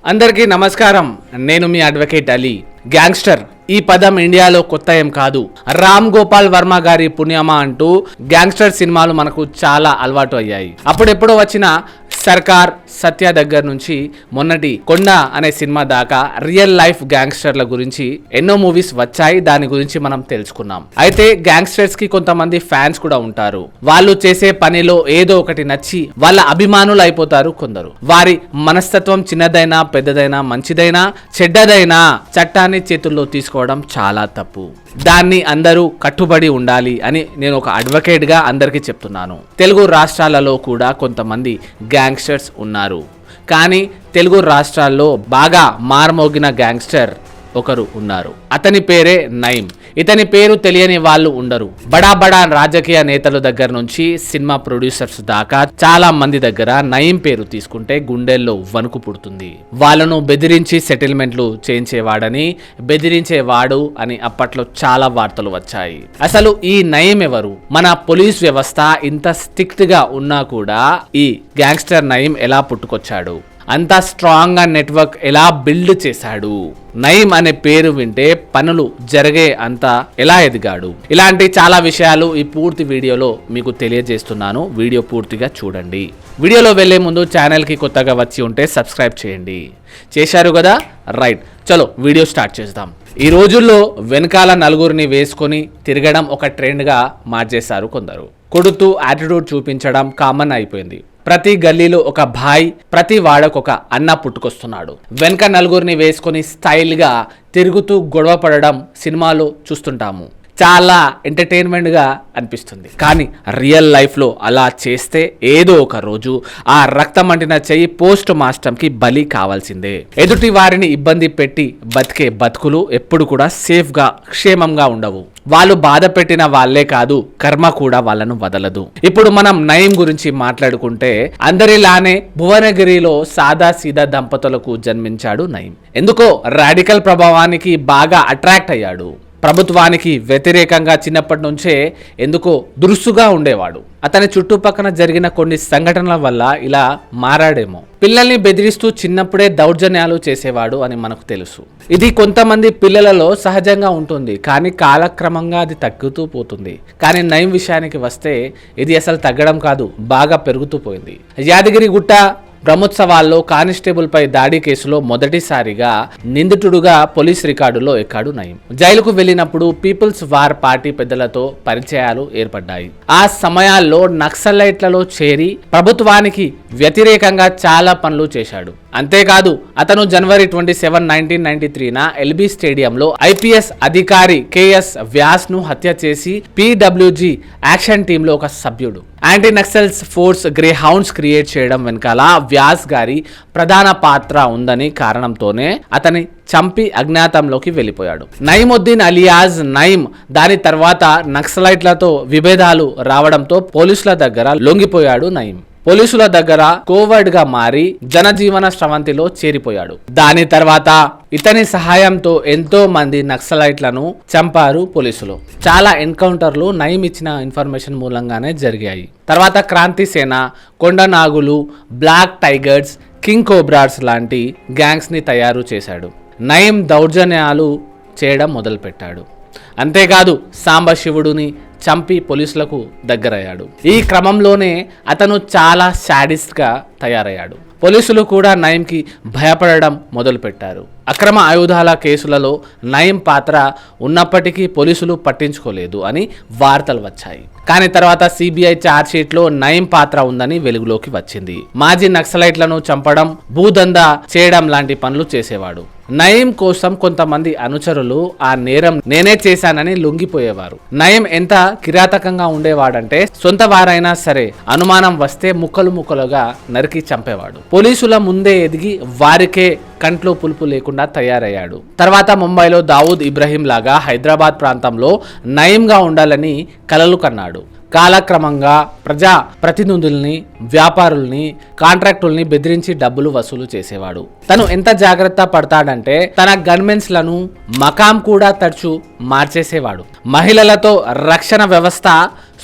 అందరికీ నమస్కారం. నేను మీ అడ్వకేట్ అలీ. గ్యాంగ్స్టర్ ఈ పదం ఇండియాలో కొత్త ఏం కాదు. రామ్ గోపాల్ వర్మ గారి పుణ్యమా అంటూ గ్యాంగ్స్టర్ సినిమాలు మనకు చాలా అలవాటు అయ్యాయి. అప్పుడెప్పుడో వచ్చిన సర్కార్, సత్య దగ్గర నుంచి మొన్నటి కొండ అనే సినిమా దాకా రియల్ లైఫ్ గ్యాంగ్స్టర్ల గురించి ఎన్నో మూవీస్ వచ్చాయి. దాని గురించి మనం తెలుసుకున్నాం. అయితే గ్యాంగ్స్టర్స్ కి కొంతమంది ఫ్యాన్స్ కూడా ఉంటారు. వాళ్ళు చేసే పనిలో ఏదో ఒకటి నచ్చి వాళ్ళ అభిమానులు అయిపోతారు కొందరు. వారి మనస్తత్వం చిన్నదైనా పెద్దదైనా మంచిదైనా చెడ్డదైనా చట్టాన్ని చేతుల్లో తీసుకోవడం చాలా తప్పు. దాన్ని అందరూ కట్టుబడి ఉండాలి అని నేను ఒక అడ్వకేట్ గా అందరికీ చెప్తున్నాను. తెలుగు రాష్ట్రాలలో కూడా కొంతమంది గ్యాంగ్స్టర్స్ ఉన్నారు. కానీ తెలుగు రాష్ట్రాల్లో బాగా మార్మోగిన గ్యాంగ్స్టర్ ఒకరు ఉన్నారు. అతని పేరే నయీం. ఇతని పేరు తెలియని వాళ్ళు ఉండరు. బడా బడా రాజకీయ నేతల దగ్గర నుంచి సినిమా ప్రొడ్యూసర్స్ దాకా చాలా మంది దగ్గర నయీం పేరు తీసుకుంటే గుండెల్లో వణుకు పుడుతుంది. వాళ్ళను బెదిరించి సెటిల్మెంట్లు చేయించేవాడని, బెదిరించేవాడు అని అప్పట్లో చాలా వార్తలు వచ్చాయి. అసలు ఈ నయీం ఎవరు? మన పోలీస్ వ్యవస్థ ఇంత స్ట్రిక్ట్ గా ఉన్నా కూడా ఈ గ్యాంగ్స్టర్ నయీం ఎలా పుట్టుకొచ్చాడు? అంత స్ట్రాంగ్ గా నెట్వర్క్ ఎలా బిల్డ్ చేశాడు? నయీం అనే పేరు వింటే పనులు జరిగే అంత ఎలా ఎదిగాడు? ఇలాంటి చాలా విషయాలు ఈ పూర్తి వీడియోలో మీకు తెలియజేస్తున్నాను. వీడియో పూర్తిగా చూడండి. వీడియోలో వెళ్లే ముందు ఛానల్ కి కొత్తగా వచ్చి ఉంటే సబ్స్క్రైబ్ చేయండి. చేశారు కదా? రైట్, చలో వీడియో స్టార్ట్ చేద్దాం. ఈ రోజుల్లో వెనకాల నలుగురిని వేసుకొని తిరగడం ఒక ట్రెండ్ గా మార్చేశారు కొందరు. కొడుతూ యాటిట్యూడ్ చూపించడం కామన్ అయిపోయింది. ప్రతి గల్లీలో ఒక భాయ్, ప్రతి వాడకు ఒక అన్న పుట్టుకొస్తున్నాడు. వెనక నలుగురిని వేసుకొని స్టైల్ గా తిరుగుతూ గొడవ పడడం సినిమాలో చూస్తుంటాము. చాలా ఎంటర్టైన్మెంట్ గా అనిపిస్తుంది. కానీ రియల్ లైఫ్ లో అలా చేస్తే ఏదో ఒక రోజు ఆ రక్తం అంటిన చెయ్యి పోస్ట్ మాస్టమ్ కి బలి కావాల్సిందే. ఎదుటి వారిని ఇబ్బంది పెట్టి బతికే బతుకులు ఎప్పుడు కూడా సేఫ్ గా క్షేమంగా ఉండవు. వాళ్ళు బాధ పెట్టిన వాళ్ళే కాదు, కర్మ కూడా వాళ్ళను వదలదు. ఇప్పుడు మనం నయీం గురించి మాట్లాడుకుంటే అందరిలానే భువనగిరిలో సాదా సీదా దంపతులకు జన్మించాడు నయీం. ఎందుకో రాడికల్ ప్రభావానికి బాగా అట్రాక్ట్ అయ్యాడు. ప్రభుత్వానికి వ్యతిరేకంగా చిన్నప్పటి నుంచే ఎందుకో దురుసుగా ఉండేవాడు. అతని చుట్టుపక్కల జరిగిన కొన్ని సంఘటనల వల్ల ఇలా మారాడేమో. పిల్లల్ని బెదిరిస్తూ చిన్నప్పుడే దౌర్జన్యాలు చేసేవాడు అని మనకు తెలుసు. ఇది కొంతమంది పిల్లలలో సహజంగా ఉంటుంది, కానీ కాలక్రమంగా అది తగ్గుతూ పోతుంది. కానీ నయీం విషయానికి వస్తే ఇది అసలు తగ్గడం కాదు, బాగా పెరుగుతూ పోయింది. యాదగిరిగుట్ట బ్రహ్మోత్సవాల్లో కానిస్టేబుల్ పై దాడి కేసులో మొదటిసారిగా నిందితుడుగా పోలీస్ రికార్డులో ఎక్కాడు నయీం. జైలుకు వెళ్ళినప్పుడు పీపుల్స్ వార్ పార్టీ పెద్దలతో పరిచయాలు ఏర్పడ్డాయి. ఆ సమయాల్లో నక్సలైట్లలో చేరి ప్రభుత్వానికి వ్యతిరేకంగా చాలా పనులు చేశాడు. అంతేకాదు అతను జనవరి 27, 1993 ఎల్బీ స్టేడియంలో ఐపీఎస్ అధికారి కేఎస్ వ్యాస్ ను హత్య చేసి పీడబ్ల్యూజీ యాక్షన్ టీంలో ఒక సభ్యుడు. Anti Naxals force grey hounds create చేయడం వెనకాల వ్యాస్ గారి ప్రధాన పాత్ర ఉందని కారణంతోనే అతని చంపి అజ్ఞాతంలోకి వెళ్ళిపోయాడు. నయీముద్దీన్ అలియాజ్ నయీం దాని తర్వాత నక్సలైట్లతో విభేదాలు రావడంతో పోలీసుల దగ్గర లొంగిపోయాడు. నయీం పోలీసుల దగ్గర కోవర్డ్ గా మారి జనజీవన స్రవంతిలో చేరిపోయాడు. దాని తర్వాత ఇతని సహాయంతో ఎంతో మంది నక్సలైట్లను చంపారు పోలీసులు. చాలా ఎన్కౌంటర్లు నయీం ఇచ్చిన ఇన్ఫర్మేషన్ మూలంగానే జరిగాయి. తర్వాత క్రాంతి సేన, కొండ నాగులు, బ్లాక్ టైగర్స్, కింగ్ కోబ్రాస్ లాంటి గ్యాంగ్స్ ని తయారు చేశాడు. నయీం దౌర్జన్యాలు చేయడం మొదలుపెట్టాడు. అంతేకాదు సాంబశివుడిని చంపి పోలీసులకు దగ్గరయ్యాడు. ఈ క్రమంలోనే అతను చాలా శాడిస్ట్ గా తయారయ్యాడు. పోలీసులు కూడా నయీంకి భయపడడం మొదలుపెట్టారు. అక్రమ ఆయుధాల కేసులలో నయీం పాత్ర ఉన్నప్పటికీ పోలీసులు పట్టించుకోలేదు అని వార్తలు వచ్చాయి. కానీ తర్వాత సిబిఐ ఛార్జ్షీట్ లో నయీం పాత్ర ఉందని వెలుగులోకి వచ్చింది. మాజీ నక్సలైట్లను చంపడం, భూదందా చేయడం లాంటి పనులు చేసేవాడు. నయీం కోసం కొంతమంది అనుచరులు ఆ నేరం నేనే చేశానని లొంగిపోయేవారు. నయీం ఎంత కిరాతకంగా ఉండేవాడంటే సొంత వారైనా సరే అనుమానం వస్తే ముక్కలు ముక్కలుగా నరికి చంపేవాడు. పోలీసుల ముందే ఎదిగి వారికే కంట్లో పులుపు లేకుండా తయారయ్యాడు. తర్వాత ముంబైలో దావూద్ ఇబ్రహీం లాగా హైదరాబాద్ ప్రాంతంలో నయీంగా ఉండాలని కలలు కన్నాడు. కాలక్రమంగా ప్రజా ప్రతినిధుల్ని, వ్యాపారుల్ని, కాంట్రాక్టుల్ని బెదిరించి డబ్బులు వసూలు చేసేవాడు. తను ఎంత జాగ్రత్త పడతాడంటే తన గన్మెన్స్ లను మకాం కూడా తరచు మార్చేసేవాడు. మహిళలతో రక్షణ వ్యవస్థ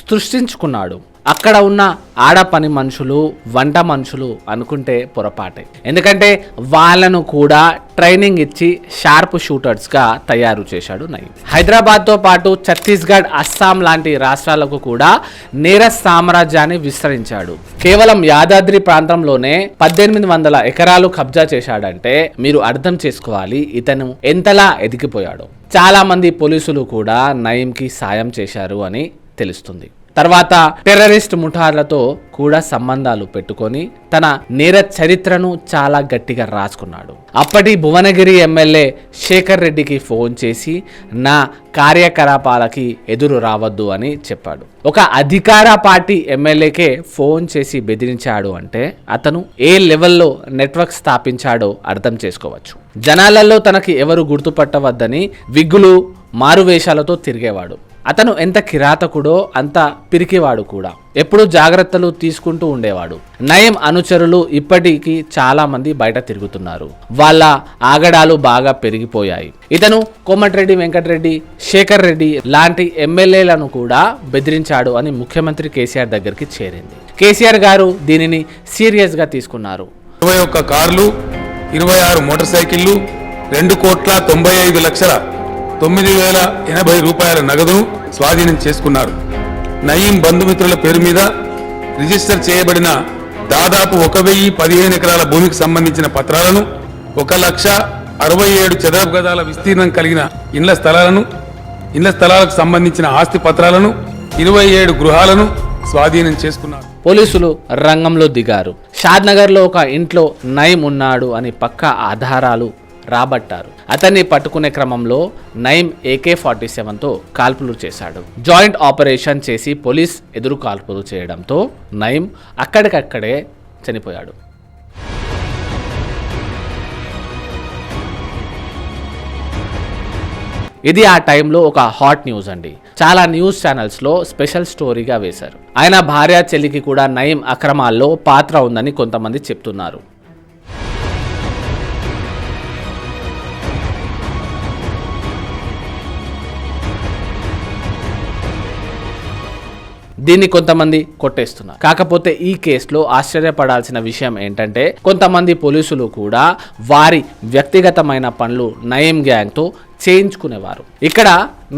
సృష్టించుకున్నాడు. అక్కడ ఉన్న ఆడ పని మనుషులు, వంట మనుషులు అనుకుంటే పొరపాటే. ఎందుకంటే వాళ్ళను కూడా ట్రైనింగ్ ఇచ్చి షార్ప్ షూటర్స్గా తయారు చేశాడు నయీం. హైదరాబాద్తో పాటు ఛత్తీస్గఢ్, అస్సాం లాంటి రాష్ట్రాలకు కూడా నేర సామ్రాజ్యాన్ని విస్తరించాడు. కేవలం యాదాద్రి ప్రాంతంలోనే 1800 ఎకరాలు కబ్జా చేశాడంటే మీరు అర్థం చేసుకోవాలి ఇతను ఎంతలా ఎదిగిపోయాడో. చాలా మంది పోలీసులు కూడా నయీంకి సాయం చేశారు అని తెలుస్తుంది. తర్వాత టెర్రరిస్ట్ ముఠాలతో కూడా సంబంధాలు పెట్టుకొని తన నేర చరిత్రను చాలా గట్టిగా రాసుకున్నాడు. అప్పటి భువనగిరి ఎమ్మెల్యే శేఖర్ రెడ్డికి ఫోన్ చేసి నా కార్యకలాపాలకి ఎదురు రావద్దు అని చెప్పాడు. ఒక అధికార పార్టీ ఎమ్మెల్యేకే ఫోన్ చేసి బెదిరించాడు అంటే అతను ఏ లెవెల్లో నెట్వర్క్ స్థాపించాడో అర్థం చేసుకోవచ్చు. జనాలలో తనకి ఎవరు గుర్తుపట్టవద్దని విగ్గులు, మారువేషాలతో తిరిగేవాడు. అతను ఎంత కిరాతకుడో అంత పిరికివాడు కూడా. ఎప్పుడూ జాగ్రత్తలు తీసుకుంటూ ఉండేవాడు. నయీం అనుచరులు ఇప్పటికీ చాలా మంది బయట తిరుగుతున్నారు. వాళ్ళ ఆగడాలు బాగా పెరిగిపోయాయి. ఇతను కోమటిరెడ్డి వెంకటరెడ్డి, శేఖర్ రెడ్డి లాంటి ఎమ్మెల్యేలను కూడా బెదిరించాడు అని ముఖ్యమంత్రి కేసీఆర్ దగ్గరికి చేరింది. కేసీఆర్ గారు దీనిని సీరియస్ గా తీసుకున్నారు. 21 కార్లు, 26 మోటార్ సైకిళ్లు, 2,95,980 రూపాయల నగదును స్వాధీనం చేసుకున్నారు. నయీం బంధుమిత్రుల పేరు మీద రిజిస్టర్ చేయబడిన దాదాపు 1,015 ఎకరాల భూమికి సంబంధించిన పత్రాలను, 1,67 చదరపు గజాల విస్తీర్ణం కలిగిన ఇళ్ల స్థలాలకు సంబంధించిన ఆస్తి పత్రాలను, 27 గృహాలను స్వాధీనం చేసుకున్నారు. పోలీసులు రంగంలో దిగారు. షాద్నగర్లో ఒక ఇంట్లో నయీం ఉన్నాడు అని పక్కా ఆధారాలు రాబట్టారు. అతన్ని పట్టుకునే క్రమంలో నయీం AK-47తో కాల్పులు చేశాడు. జాయింట్ ఆపరేషన్ చేసి పోలీస్ ఎదురు కాల్పులు చేయడంతో నయీం అక్కడికక్కడే చనిపోయాడు. ఇది ఆ టైంలో ఒక హాట్ న్యూస్ అండి. చాలా న్యూస్ ఛానల్స్లో స్పెషల్ స్టోరీగా వేశారు. ఆయన భార్య, చెల్లికి కూడా నయీం అక్రమాల్లో పాత్ర ఉందని కొంతమంది చెప్తున్నారు. దీన్ని కొంతమంది కొట్టేస్తున్నారు. కాకపోతే ఈ కేసులో ఆశ్చర్యపడాల్సిన విషయం ఏంటంటే కొంతమంది పోలీసులు కూడా వారి వ్యక్తిగతమైన పనులు నయీం గ్యాంగ్తో చేయించుకునేవారు. ఇక్కడ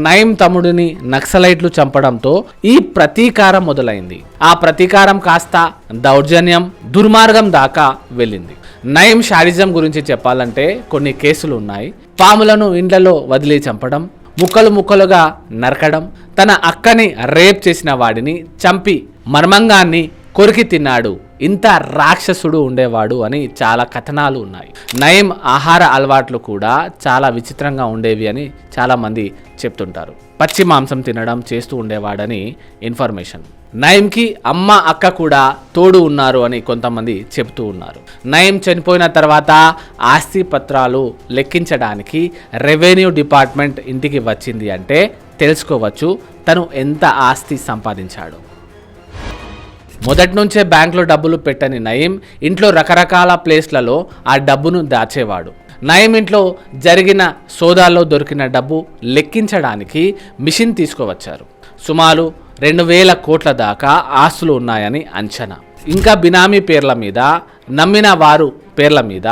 నయీం తమ్ముడిని నక్సలైట్లు చంపడంతో ఈ ప్రతీకారం మొదలైంది. ఆ ప్రతీకారం కాస్త దౌర్జన్యం, దుర్మార్గం దాకా వెళ్ళింది. నయీం షాడిజం గురించి చెప్పాలంటే కొన్ని కేసులు ఉన్నాయి. పాములను ఇండ్లలో వదిలి చంపడం, ముక్కలు ముక్కలుగా నరకడం, తన అక్కని రేప్ చేసిన వాడిని చంపి మర్మంగాన్ని కొరికి తిన్నాడు, ఇంత రాక్షసుడు ఉండేవాడు అని చాలా కథనాలు ఉన్నాయి. నయీం ఆహార అలవాట్లు కూడా చాలా విచిత్రంగా ఉండేవి అని చాలా మంది చెప్తుంటారు. పచ్చి మాంసం తినడం చేస్తూ ఉండేవాడని ఇన్ఫర్మేషన్. నయీంకి అమ్మ, అక్క కూడా తోడు ఉన్నారు అని కొంతమంది చెప్తూ ఉన్నారు. నయీం చనిపోయిన తర్వాత ఆస్తి పత్రాలు లెక్కించడానికి రెవెన్యూ డిపార్ట్మెంట్ ఇంటికి వచ్చింది అంటే తెలుసుకోవచ్చు తను ఎంత ఆస్తి సంపాదించాడు. మొదటి నుంచే బ్యాంకులో డబ్బులు పెట్టని నయీం ఇంట్లో రకరకాల ప్లేస్లలో ఆ డబ్బును దాచేవాడు. నయీం ఇంట్లో జరిగిన సోదాల్లో దొరికిన డబ్బు లెక్కించడానికి మిషన్ తీసుకువచ్చారు. సుమారు 2,000 కోట్ల దాకా ఆస్తులు ఉన్నాయని అంచనా. ఇంకా బినామీ పేర్ల మీద, నమ్మిన వారు పేర్ల మీద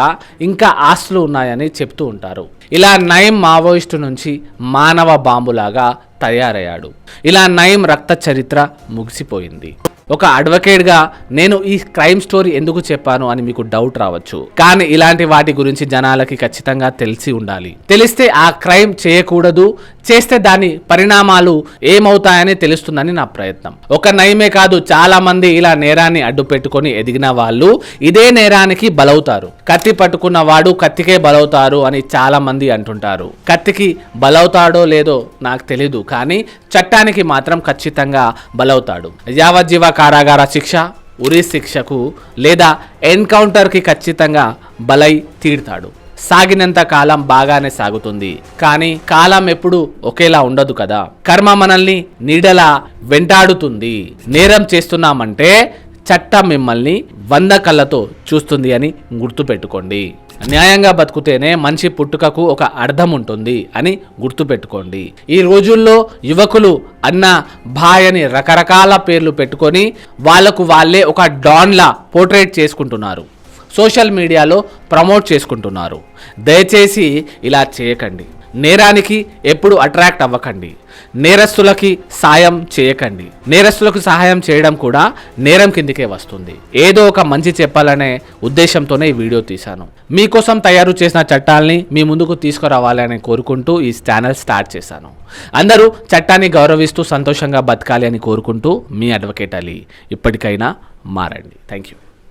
ఇంకా ఆస్తులు ఉన్నాయని చెప్తూ ఉంటారు. ఇలా నయీం మావోయిస్టు నుంచి మానవ బాంబులాగా తయారయ్యాడు. ఇలా నయీం రక్త చరిత్ర ముగిసిపోయింది. ఒక అడ్వకేట్గా నేను ఈ క్రైమ్ స్టోరీ ఎందుకు చెప్పాను అని మీకు డౌట్ రావచ్చు. కానీ ఇలాంటి వాటి గురించి జనాలకి ఖచ్చితంగా తెలిసి ఉండాలి. తెలిస్తే ఆ క్రైమ్ చేయకూడదు, చేస్తే దాని పరిణామాలు ఏమవుతాయని తెలుస్తుందని నా ప్రయత్నం. ఒక నయీమే కాదు, చాలా మంది ఇలా నేరాన్ని అడ్డు పెట్టుకొని ఎదిగిన వాళ్ళు ఇదే నేరానికి బలవుతారు. కత్తి పట్టుకున్న వాడు కత్తికే బలవుతారు అని చాలా మంది అంటుంటారు. కత్తికి బలవుతాడో లేదో నాకు తెలీదు, కానీ చట్టానికి మాత్రం ఖచ్చితంగా బలవుతాడు. యావజ్జీవ కారాగార శిక్ష, ఉరి శిక్షకు లేదా ఎన్కౌంటర్కి ఖచ్చితంగా బలై తీరుతాడు. సాగినంత కాలం బాగానే సాగుతుంది, కానీ కాలం ఎప్పుడు ఒకేలా ఉండదు కదా. కర్మ మనల్ని నీడలా వెంటాడుతుంది. నేరం చేస్తున్నామంటే చట్టం మిమ్మల్ని 100 కళ్ళతో చూస్తుంది అని గుర్తుపెట్టుకోండి. న్యాయంగా బతుకుతేనే మనిషి పుట్టుకకు ఒక అర్థం ఉంటుంది అని గుర్తుపెట్టుకోండి. ఈ రోజుల్లో యువకులు అన్న భాయ్ అని రకరకాల పేర్లు పెట్టుకొని వాళ్ళకు వాళ్ళే ఒక డాన్లా పోర్ట్రేట్ చేసుకుంటున్నారు, సోషల్ మీడియాలో ప్రమోట్ చేసుకుంటున్నారు. దయచేసి ఇలా చేయకండి. నేరానికి ఎప్పుడు అట్రాక్ట్ అవ్వకండి. నేరస్తులకి సాయం చేయకండి. నేరస్తులకు సహాయం చేయడం కూడా నేరం కిందికే వస్తుంది. ఏదో ఒక మంచి చెప్పాలనే ఉద్దేశంతోనే ఈ వీడియో తీశాను. మీకోసం తయారు చేసిన చట్టాల్ని మీ ముందుకు తీసుకురావాలని కోరుకుంటూ ఈ ఛానల్ స్టార్ట్ చేశాను. అందరూ చట్టాన్ని గౌరవిస్తూ సంతోషంగా బతకాలి అని కోరుకుంటూ మీ అడ్వకేట్ అలీ. ఇప్పటికైనా మారండి. Thank you.